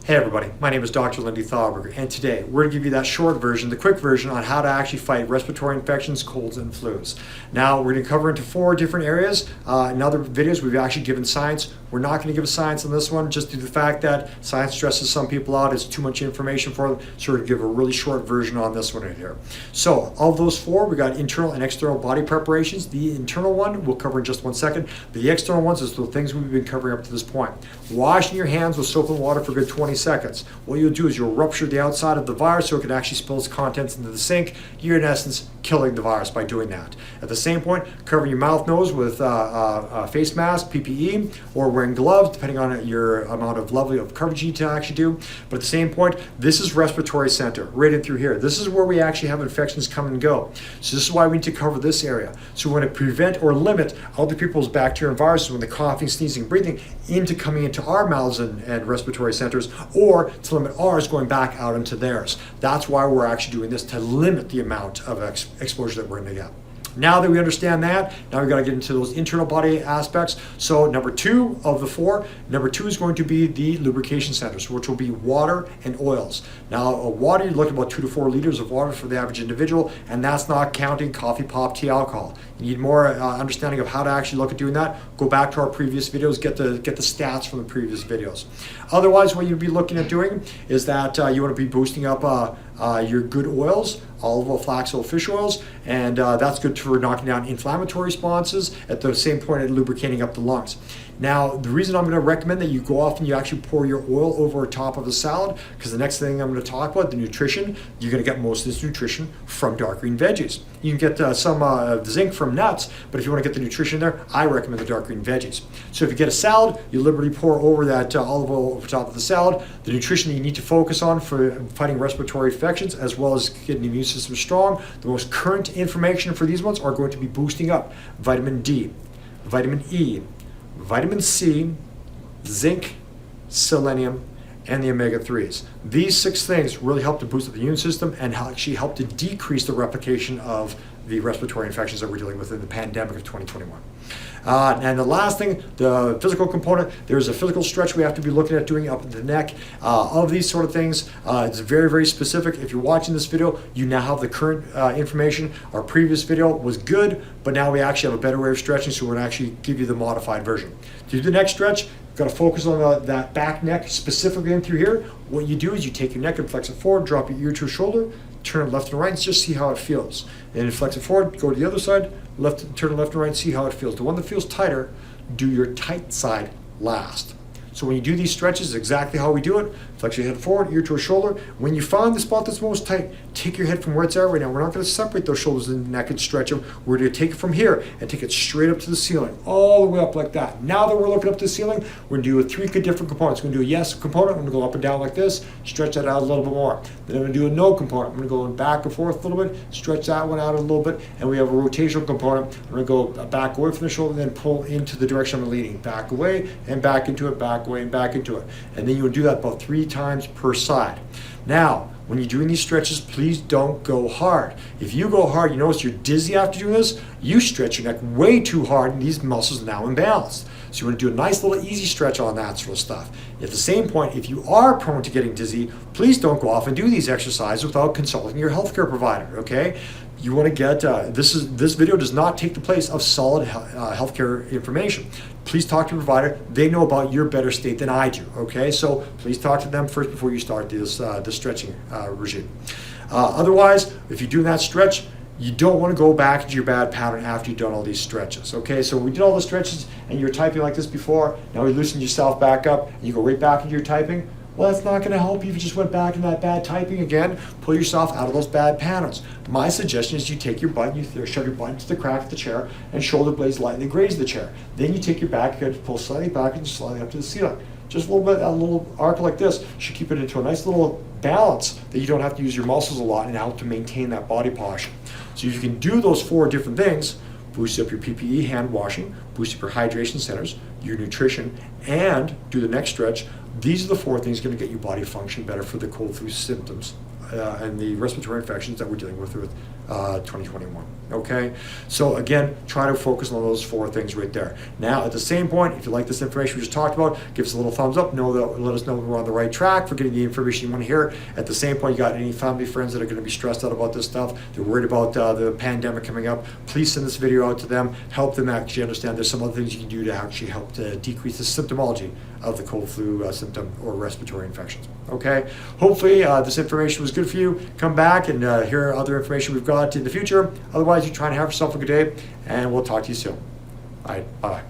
Hey everybody, my name is Dr. Lindy Thalberger, and today we're going to give you that short version, the quick version on how to actually fight respiratory infections, colds, and flus. Now we're going to cover into 4 different areas. In other videos we've actually given science. We're not going to give science on this one just due to the fact that science stresses some people out. It's too much information for them, so we're going to give a really short version on this one right here. So of those 4, we got internal and external body preparations. The internal one we'll cover in just 1 second. The external ones is the things we've been covering up to this point. Washing your hands with soap and water for a good 20 seconds. What you'll do is you'll rupture the outside of the virus so it can actually spill its contents into the sink. You're in essence killing the virus by doing that. At the same point, covering your mouth, nose with a face mask, PPE, or wearing gloves, depending on your amount of level of coverage you need to actually do. But at the same point, this is respiratory center, right in through here. This is where we actually have infections come and go. So this is why we need to cover this area. So we want to prevent or limit other people's bacteria and viruses when they're coughing, sneezing, breathing into coming into our mouths and respiratory centers, or to limit ours going back out into theirs. That's why we're actually doing this, to limit the amount of exposure that we're going to get. Now that we understand that, now we've got to get into those internal body aspects. So number 2 of the 4, number 2 is going to be the lubrication centers, which will be water and oils. Now water, you're looking at about 2 to 4 liters of water for the average individual, and that's not counting coffee, pop, tea, alcohol. You need more understanding of how to actually look at doing that. Go back to our previous videos, get the stats from the previous videos. Otherwise, what you'd be looking at doing is that you want to be boosting up your good oils, olive oil, flax oil, fish oils, and that's good for knocking down inflammatory responses at the same point of lubricating up the lungs. Now, the reason I'm going to recommend that you go off and you actually pour your oil over top of the salad, because the next thing I'm going to talk about, the nutrition, you're going to get most of this nutrition from dark green veggies. You can get some zinc from nuts, but if you want to get the nutrition there, I recommend the dark green veggies. So if you get a salad, you liberally pour over that olive oil over top of the salad. The nutrition that you need to focus on for fighting respiratory infections, as well as getting the immune system strong, the most current information for these ones are going to be boosting up vitamin D, vitamin E, vitamin C, zinc, selenium, and the omega-3s. These 6 things really help to boost up the immune system and actually help to decrease the replication of the respiratory infections that we're dealing with in the pandemic of 2021. And the last thing, the physical component, there's a physical stretch we have to be looking at doing up the neck of these sort of things. It's very, very specific. If you're watching this video, you now have the current information. Our previous video was good, but now we actually have a better way of stretching, so we're going to actually give you the modified version. To do the neck stretch, you've got to focus on that back neck, specifically in through here. What you do is you take your neck and flex it forward, drop your ear to your shoulder, turn it left and right, and just see how it feels. And flex it forward, go to the other side, turn it left and right, and see how it feels. The one that feels tighter, do your tight side last. So when you do these stretches, exactly how we do it, flex your head forward, ear to a shoulder. When you find the spot that's most tight, take your head from where it's at right now. We're not going to separate those shoulders and neck and stretch them. We're going to take it from here and take it straight up to the ceiling, all the way up like that. Now that we're looking up to the ceiling, we're going to do 3 different components. We're going to do a yes component. I'm going to go up and down like this, stretch that out a little bit more. Then I'm going to do a no component. I'm going to go back and forth a little bit, stretch that one out a little bit, and we have a rotational component. I'm going to go back away from the shoulder, and then pull into the direction I'm leading. Back away and back into it, back away and back into it. And then you would do that about 3 times per side. Now, when you're doing these stretches, please don't go hard. If you go hard, you notice you're dizzy after doing this, you stretch your neck way too hard and these muscles are now imbalanced. So you want to do a nice little easy stretch on that sort of stuff. At the same point, if you are prone to getting dizzy, please don't go off and do these exercises without consulting your healthcare provider, okay? You want to get, this video does not take the place of solid healthcare information. Please talk to your provider. They know about your better state than I do, okay? So please talk to them first before you start this stretching regime. Otherwise, if you're doing that stretch, you don't want to go back into your bad pattern after you've done all these stretches, okay? So we did all the stretches and you were typing like this before. Now you loosen yourself back up and you go right back into your typing. Well, that's not going to help you if you just went back into that bad typing again. Pull yourself out of those bad patterns. My suggestion is you take your butt, you shove your butt into the crack of the chair, and shoulder blades lightly graze the chair. Then you take your back, you pull slightly back and slightly up to the ceiling. Just a little bit, a little arc like this should keep it into a nice little balance that you don't have to use your muscles a lot and help to maintain that body posture. So if you can do those 4 different things, boost up your PPE hand washing, boost up your hydration centers, your nutrition, and do the neck stretch. These are the 4 things going to get your body function better for the cold flu symptoms and the respiratory infections that we're dealing with 2021. Okay, so again, try to focus on those 4 things right there. Now, at the same point, if you like this information we just talked about, give us a little thumbs up. Let us know we're on the right track for getting the information you want to hear. At the same point, you got any family, friends that are going to be stressed out about this stuff, they're worried about the pandemic coming up, please send this video out to them. Help them actually understand there's some other things you can do to actually help to decrease the symptomology of the cold flu symptom or respiratory infections. Okay, hopefully this information was good for you. Come back and hear other information we've got in the future. Otherwise, you're trying to have yourself a good day, and we'll talk to you soon. All right, bye.